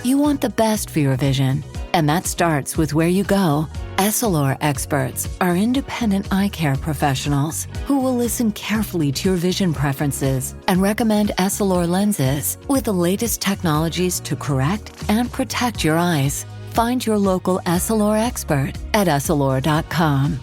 You want the best for your vision, and that starts with where you go. Essilor experts are independent eye care professionals who will listen carefully to your vision preferences and recommend Essilor lenses with the latest technologies to correct and protect your eyes. Find your local Essilor expert at Essilor.com.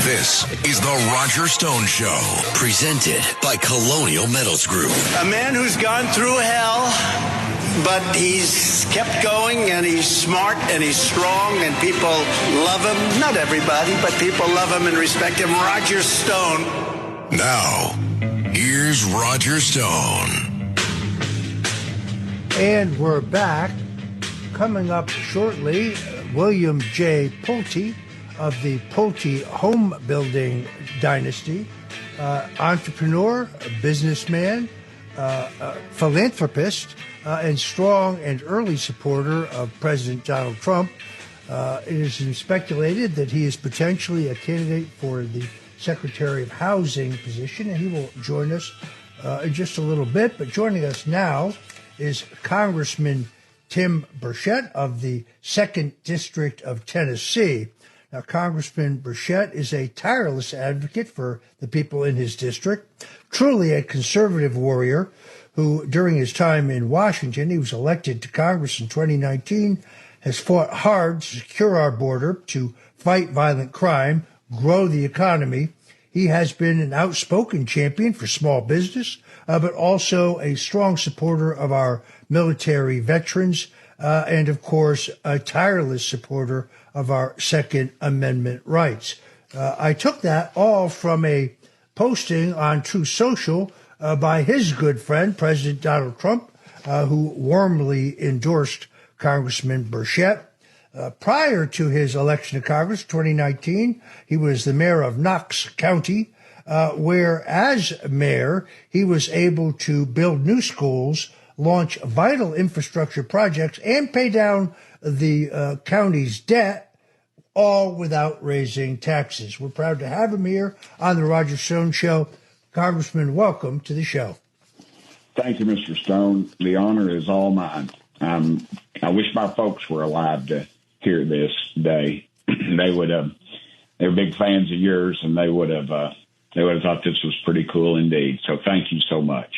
This is the Roger Stone Show, presented by Colonial Metals Group. A man who's gone through hell, but he's kept going, and he's smart, and he's strong, and people love him. Not everybody, but people love him and respect him. Roger Stone. Now, here's Roger Stone. And we're back. Coming up shortly, William J. Pulte of the Pulte home building dynasty, entrepreneur, businessman, philanthropist, and strong and early supporter of President Donald Trump. It has been speculated that he is potentially a candidate for the Secretary of Housing position, and he will join us in just a little bit. But joining us now is Congressman Tim Burchett of the 2nd District of Tennessee. Now, Congressman Burchett is a tireless advocate for the people in his district, truly a conservative warrior who, during his time in Washington, he was elected to Congress in 2019, has fought hard to secure our border, to fight violent crime, grow the economy. He has been an outspoken champion for small business, but also a strong supporter of our military veterans, and, of course, a tireless supporter of our Second Amendment rights. I took that all from a posting on Truth Social by his good friend, President Donald Trump, who warmly endorsed Congressman Burchett. Prior to his election to Congress, 2019, he was the mayor of Knox County, where, as mayor, he was able to build new schools, launch vital infrastructure projects, and pay down the county's debt, all without raising taxes. We're proud to have him here on the Roger Stone Show. Congressman, welcome to the show. Thank you, Mr. Stone. The honor is all mine. I wish my folks were alive to hear this day. They're big fans of yours, and they would have thought this was pretty cool indeed. So thank you so much.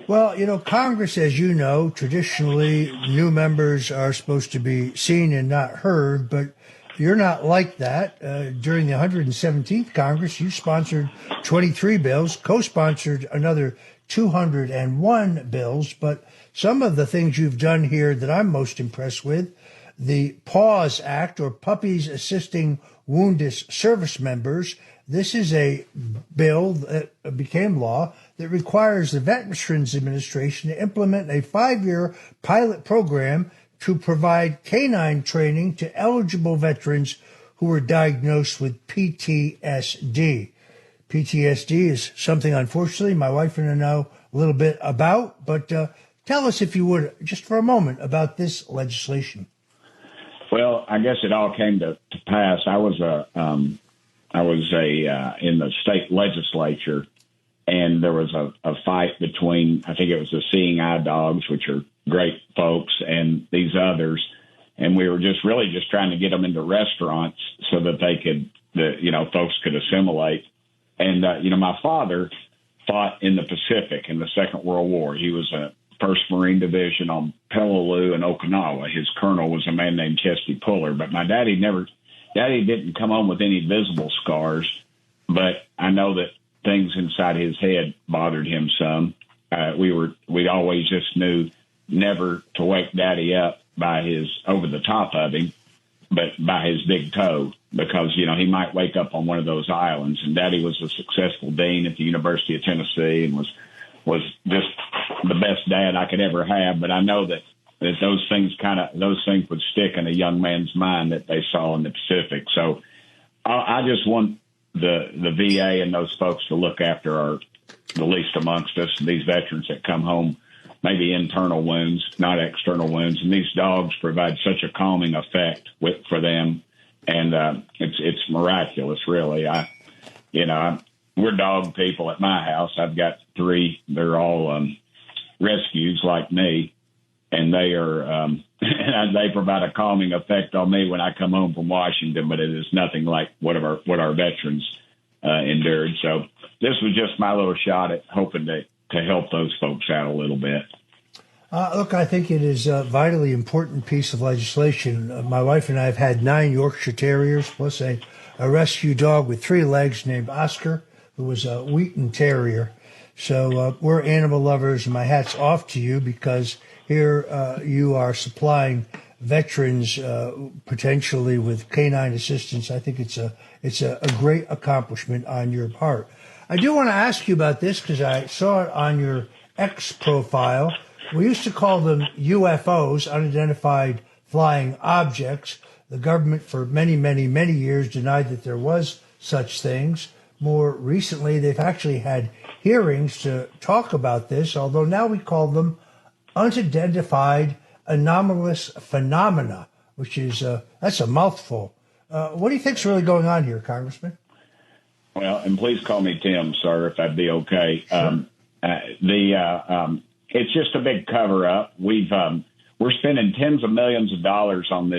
Well, Congress, as you know, traditionally new members are supposed to be seen and not heard, but you're not like that. During the 117th Congress, you sponsored 23 bills, co-sponsored another 201 bills, but some of the things you've done here that I'm most impressed with, the PAWS Act, or Puppies Assisting Wounded Service Members. This is a bill that became law that requires the Veterans Administration to implement a 5-year pilot program to provide canine training to eligible veterans who were diagnosed with PTSD. PTSD is something, unfortunately, my wife and I know a little bit about, but tell us, if you would, just for a moment, about this legislation. Well, I guess it all came to pass. I was in the state legislature, and there was a fight between, I think it was the Seeing Eye Dogs, which are great folks, and these others. And we were just trying to get them into restaurants so that they could, folks could assimilate. And, my father fought in the Pacific in the Second World War. He was a 1st Marine Division on Peleliu and Okinawa. His colonel was a man named Chesty Puller. But my daddy didn't come home with any visible scars, but I know that things inside his head bothered him some. We always just knew never to wake Daddy up by his over the top of him, but by his big toe, because, he might wake up on one of those islands. And Daddy was a successful dean at the University of Tennessee and was just the best dad I could ever have. But I know that those things would stick in a young man's mind that they saw in the Pacific. So I just want the VA and those folks to look after the least amongst us, these veterans that come home maybe internal wounds, not external wounds. And these dogs provide such a calming effect for them. And it's miraculous, really. We're dog people at my house. I've got 3. They're all rescues like me, and they are they provide a calming effect on me when I come home from Washington. But it is nothing like what our veterans endured. So this was just my little shot at hoping to help those folks out a little bit. Look, I think it is a vitally important piece of legislation. My wife and I have had 9 Yorkshire Terriers, plus a rescue dog with 3 legs named Oscar, who was a Wheaton Terrier. So we're animal lovers, and my hat's off to you, because here you are supplying veterans potentially with canine assistance. I think it's a great accomplishment on your part. I do want to ask you about this because I saw it on your X profile. We used to call them UFOs, unidentified flying objects. The government for many, many, many years denied that there was such things. More recently, they've actually had hearings to talk about this, although now we call them unidentified anomalous phenomena, which is that's a mouthful. What do you think's really going on here, Congressman? Well, and please call me Tim, sir, if that'd be okay. Sure. It's just a big cover up. We're spending tens of millions of dollars on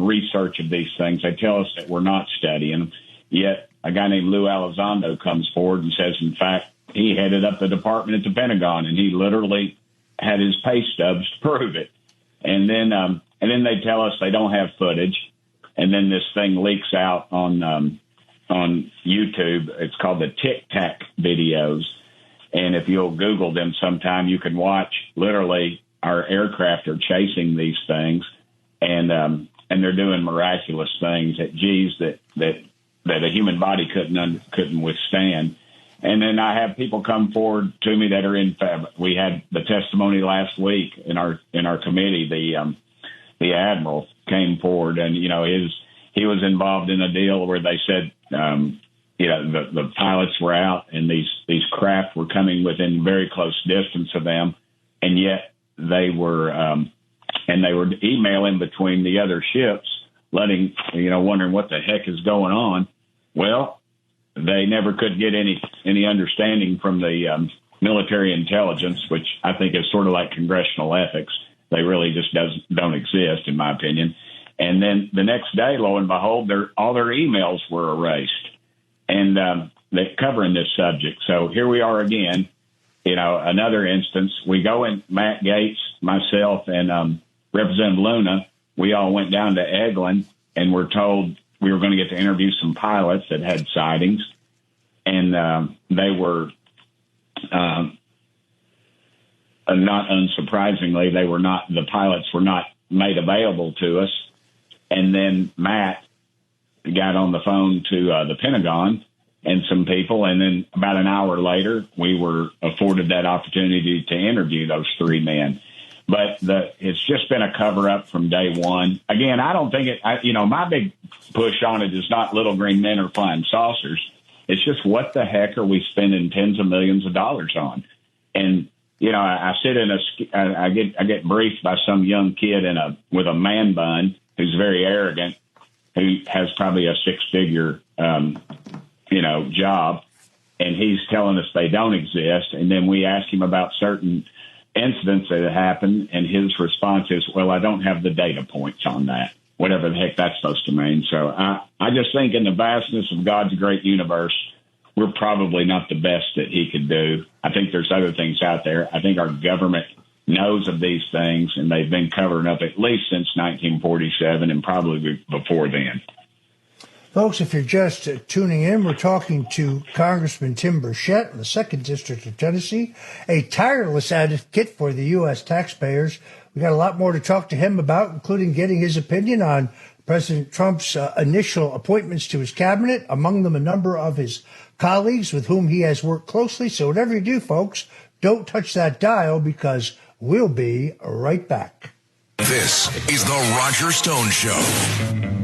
research of these things. They tell us that we're not studying, yet a guy named Lou Elizondo comes forward and says, in fact, he headed up the department at the Pentagon, and he literally had his pay stubs to prove it. And then they tell us they don't have footage, and then this thing leaks out on YouTube. It's called the Tic Tac videos. And if you'll Google them sometime, you can watch literally our aircraft are chasing these things, and they're doing miraculous things that a human body couldn't withstand. And then I have people come forward to me that are we had the testimony last week in our committee. The admiral came forward, and he was involved in a deal where they said the pilots were out and these craft were coming within very close distance of them, and yet they were emailing between the other ships, wondering what the heck is going on. Well, they never could get any understanding from the military intelligence, which I think is sort of like congressional ethics. They really just don't exist, in my opinion. And then the next day, lo and behold, all their emails were erased. And they're covering this subject. So here we are again, another instance. We go in, Matt Gaetz, myself, and Representative Luna, we all went down to Eglin, and we're told we were going to get to interview some pilots that had sightings. And they were, not unsurprisingly, the pilots were not made available to us. And then Matt got on the phone to the Pentagon and some people, and then about an hour later, we were afforded that opportunity to interview those 3 men. But it's just been a cover-up from day one. Again, I don't think my big push on it is not little green men or flying saucers. It's just what the heck are we spending tens of millions of dollars on? And, I sit I get briefed by some young kid with a man bun who's very arrogant, who has probably a 6-figure, job, and he's telling us they don't exist. And then we ask him about certain incidents that have happened, and his response is, well, I don't have the data points on that, whatever the heck that's supposed to mean. So I just think in the vastness of God's great universe, we're probably not the best that he could do. I think there's other things out there. I think our government knows of these things, and they've been covering up at least since 1947 and probably before then. Folks, if you're just tuning in, we're talking to Congressman Tim Burchett in the 2nd District of Tennessee, a tireless advocate for the U.S. taxpayers. We got a lot more to talk to him about, including getting his opinion on President Trump's initial appointments to his cabinet, among them a number of his colleagues with whom he has worked closely. So whatever you do, folks, don't touch that dial, because we'll be right back. This is the Roger Stone Show.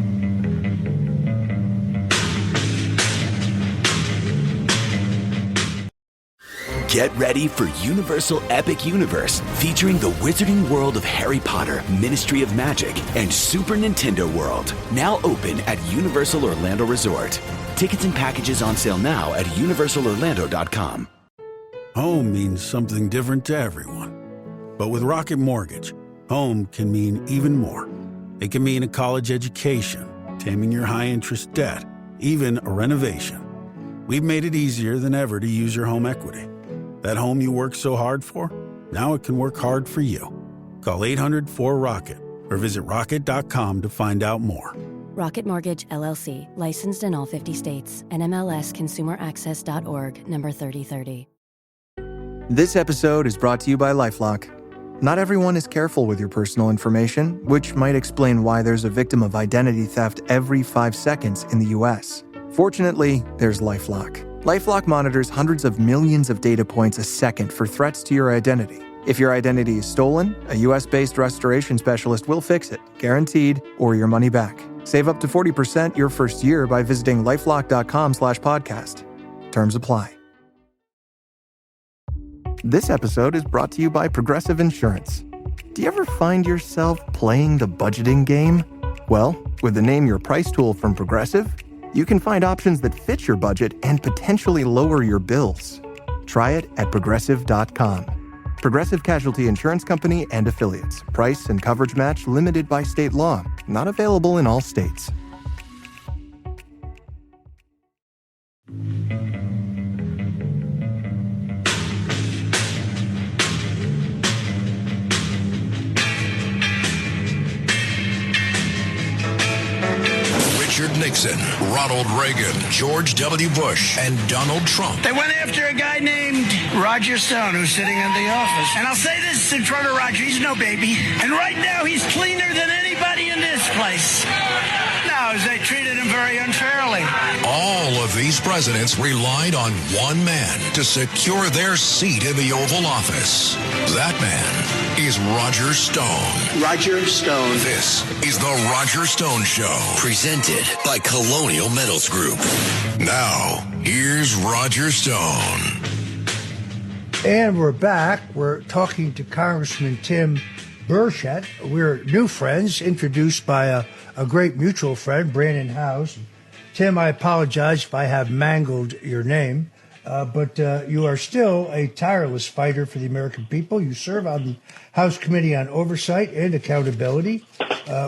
Get ready for Universal Epic Universe, featuring the wizarding world of Harry Potter, Ministry of Magic, and Super Nintendo World. Now open at Universal Orlando Resort. Tickets and packages on sale now at universalorlando.com. Home means something different to everyone. But with Rocket Mortgage, home can mean even more. It can mean a college education, taming your high-interest debt, even a renovation. We've made it easier than ever to use your home equity. That home you worked so hard for, now it can work hard for you. Call 800-4ROCKET or visit rocket.com to find out more. Rocket Mortgage, LLC, licensed in all 50 states. NMLSConsumerAccess.org, number 3030. This episode is brought to you by LifeLock. Not everyone is careful with your personal information, which might explain why there's a victim of identity theft every 5 seconds in the U.S. Fortunately, there's LifeLock. LifeLock monitors hundreds of millions of data points a second for threats to your identity. If your identity is stolen, a U.S.-based restoration specialist will fix it, guaranteed, or your money back. Save up to 40% your first year by visiting LifeLock.com/podcast. Terms apply. This episode is brought to you by Progressive Insurance. Do you ever find yourself playing the budgeting game? Well, with the Name Your Price tool from Progressive, you can find options that fit your budget and potentially lower your bills. Try it at Progressive.com. Progressive Casualty Insurance Company and Affiliates. Price and coverage match limited by state law. Not available in all states. Richard Nixon, Ronald Reagan, George W. Bush, and Donald Trump. They went after a guy named Roger Stone, who's sitting in the office. And I'll say this in front of Roger, he's no baby. And right now, he's cleaner than anybody in this place. No, they treated him very unfairly. All of these presidents relied on one man to secure their seat in the Oval Office. That man is Roger Stone. Roger Stone. This is the Roger Stone Show, presented by Colonial Metals Group. Now, here's Roger Stone. And we're back. We're talking to Congressman Tim Burchett. We're new friends, introduced by a great mutual friend, Brandon House. Tim, I apologize if I have mangled your name, but you are still a tireless fighter for the American people. You serve on the House Committee on Oversight and Accountability,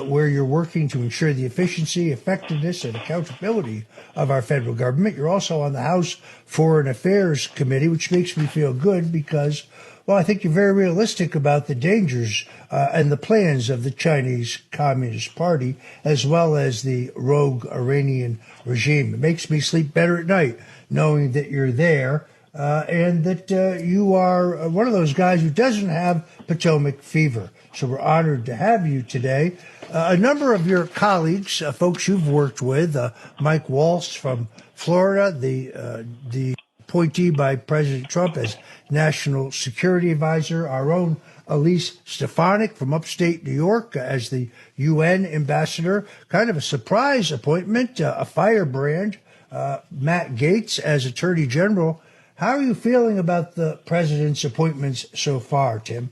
where you're working to ensure the efficiency, effectiveness, and accountability of our federal government. You're also on the House Foreign Affairs Committee, which makes me feel good because, well, I think you're very realistic about the dangers and the plans of the Chinese Communist Party, as well as the rogue Iranian regime. It makes me sleep better at night knowing that you're there and that you are one of those guys who doesn't have Potomac fever. So we're honored to have you today. A number of your colleagues, folks you've worked with, Mike Waltz from Florida, the appointee by President Trump as National Security Advisor, our own Elise Stefanik from upstate New York as the UN ambassador, kind of a surprise appointment, a firebrand, Matt Gaetz as Attorney General. How are you feeling about the president's appointments so far, Tim?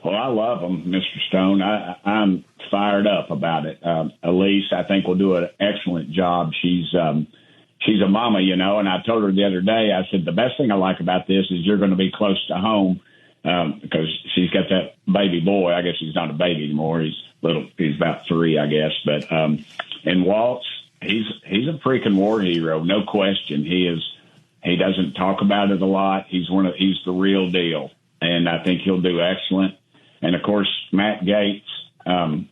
Well, I love them, Mr. Stone. I'm fired up about it. Elise, I think, will do an excellent job. She's a mama, you know, and I told her the other day, I said, the best thing I like about this is you're going to be close to home because she's got that baby boy. I guess he's not a baby anymore. He's about 3, I guess. But and Waltz, he's a freaking war hero, no question. He doesn't talk about it a lot. He's the real deal, and I think he'll do excellent. And of course, Matt Gaetz, I'm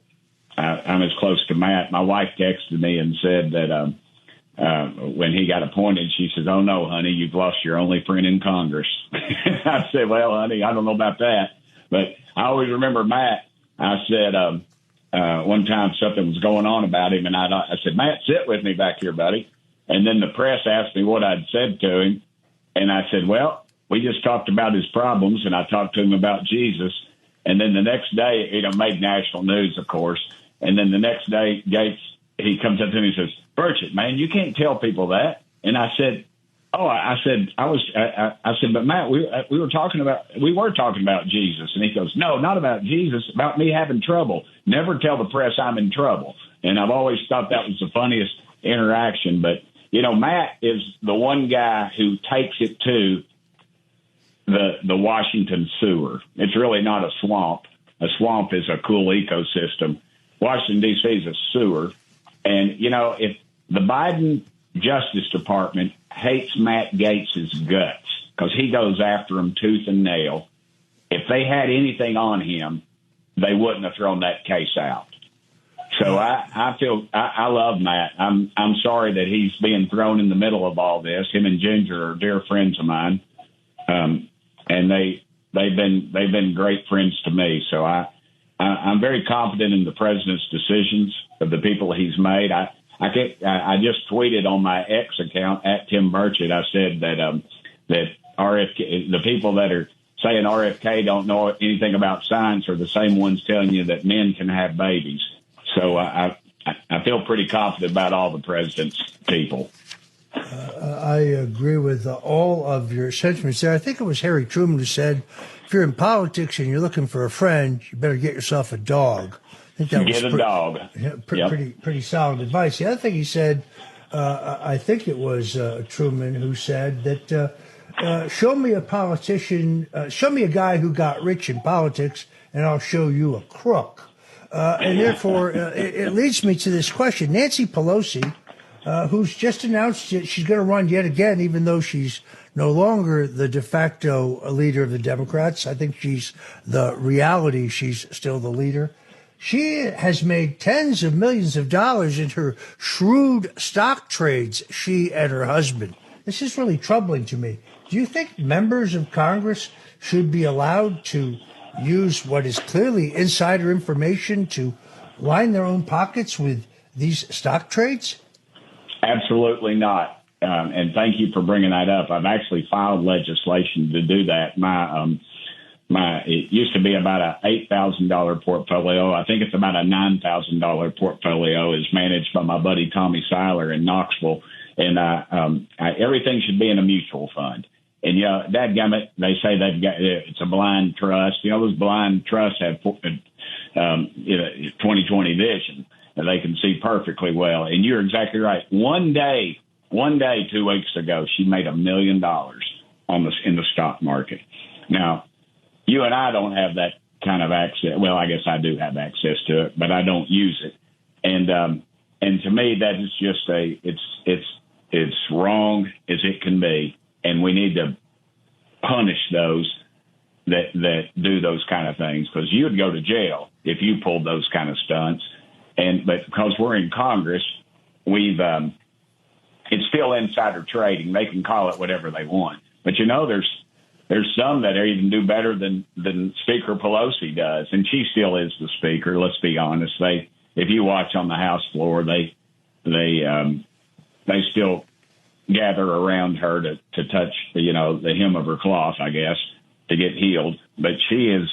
as close to Matt. My wife texted me and said that when he got appointed, she says, "Oh no, honey, you've lost your only friend in Congress." I said, "Well, honey, I don't know about that, but I always remember Matt." I said one time something was going on about him, and I said, "Matt, sit with me back here, buddy." And then the press asked me what I'd said to him, and I said, "Well, we just talked about his problems, and I talked to him about Jesus." And then the next day, it made national news, of course. And then the next day, Gaetz, he comes up to me and says, "Burchett, man, you can't tell people that." And I said, Oh, I said, but Matt, we were talking about Jesus. And he goes, no, not about Jesus, about me having trouble. Never tell the press I'm in trouble. And I've always thought that was the funniest interaction. But, Matt is the one guy who takes it to the Washington sewer. It's really not a swamp. A swamp is a cool ecosystem. Washington, D.C. is a sewer. And, if the Biden Justice Department hates Matt Gaetz's guts because he goes after him tooth and nail, if they had anything on him, they wouldn't have thrown that case out. So I love Matt. I'm sorry that he's being thrown in the middle of all this. Him and Ginger are dear friends of mine. And they've been great friends to me. So I'm very confident in the president's decisions of the people he's made. I just tweeted on my X account at Tim Burchett. I said that RFK, the people that are saying RFK don't know anything about science are the same ones telling you that men can have babies. So I feel pretty confident about all the president's people. I agree with all of your sentiments there. I think it was Harry Truman who said, if you're in politics and you're looking for a friend, you better get yourself a dog. I think that Get was a dog. Pretty solid advice. The other thing he said, I think it was Truman who said that show me a politician, show me a guy who got rich in politics, and I'll show you a crook. And therefore, it leads me to this question. Nancy Pelosi, who's just announced that she's going to run yet again, even though she's no longer the de facto leader of the Democrats. I think she's the reality. She's still the leader. She has made tens of millions of dollars in her shrewd stock trades, she and her husband. This is really troubling to me. Do you think members of Congress should be allowed to use what is clearly insider information to line their own pockets with these stock trades? Absolutely not. And thank you for bringing that up. I've actually filed legislation to do that. It used to be about a $8,000 portfolio. I think it's about a $9,000 portfolio. Is managed by my buddy Tommy Seiler in Knoxville, and everything should be in a mutual fund. And dadgummit, they say it's a blind trust. Those blind trusts have 20/20 vision, and they can see perfectly well. And you're exactly right. One day, 2 weeks ago, she made $1 million in the stock market. Now, you and I don't have that kind of access. Well, I guess I do have access to it, but I don't use it. And to me, that is just it's wrong as it can be, and we need to punish those that do those kind of things, because you'd go to jail if you pulled those kind of stunts. But because we're in Congress, it's still insider trading. They can call it whatever they want, but there's some that even do better than Speaker Pelosi does, and she still is the speaker. Let's be honest. If you watch on the House floor, they still gather around her to touch the hem of her cloth, I guess, to get healed. But she's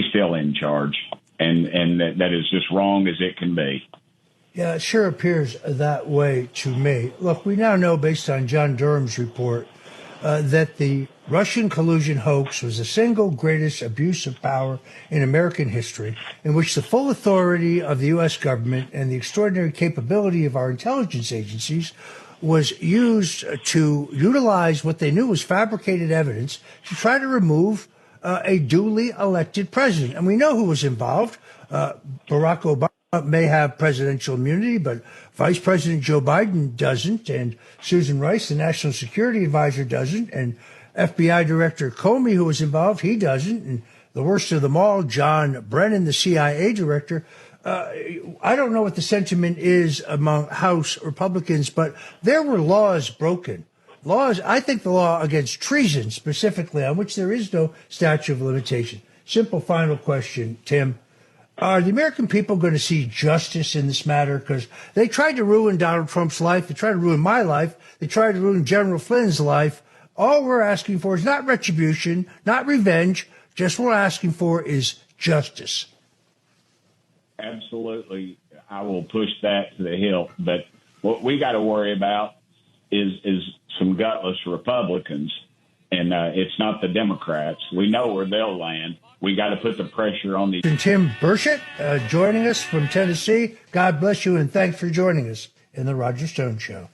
still in charge, and that is just wrong as it can be. Yeah, it sure appears that way to me. Look, we now know, based on John Durham's report, that the Russian collusion hoax was the single greatest abuse of power in American history, in which the full authority of the U.S. government and the extraordinary capability of our intelligence agencies was used to utilize what they knew was fabricated evidence to try to remove a duly elected president. And we know who was involved. Barack Obama may have presidential immunity, but Vice President Joe Biden doesn't, and Susan Rice, the National Security Advisor, doesn't, and FBI Director Comey, who was involved, he doesn't, and the worst of them all, John Brennan, the CIA Director. I don't know what the sentiment is among House Republicans, but there were laws broken. I think the law against treason specifically, on which there is no statute of limitation. Simple final question, Tim. Are the American people going to see justice in this matter? Because they tried to ruin Donald Trump's life. They tried to ruin my life. They tried to ruin General Flynn's life. All we're asking for is not retribution, not revenge. Just what we're asking for is justice. Absolutely. I will push that to the hilt. But what we got to worry about is some gutless Republicans, and it's not the Democrats. We know where they'll land. We got to put the pressure on these. Tim Burchett joining us from Tennessee. God bless you, and thanks for joining us in the Roger Stone Show.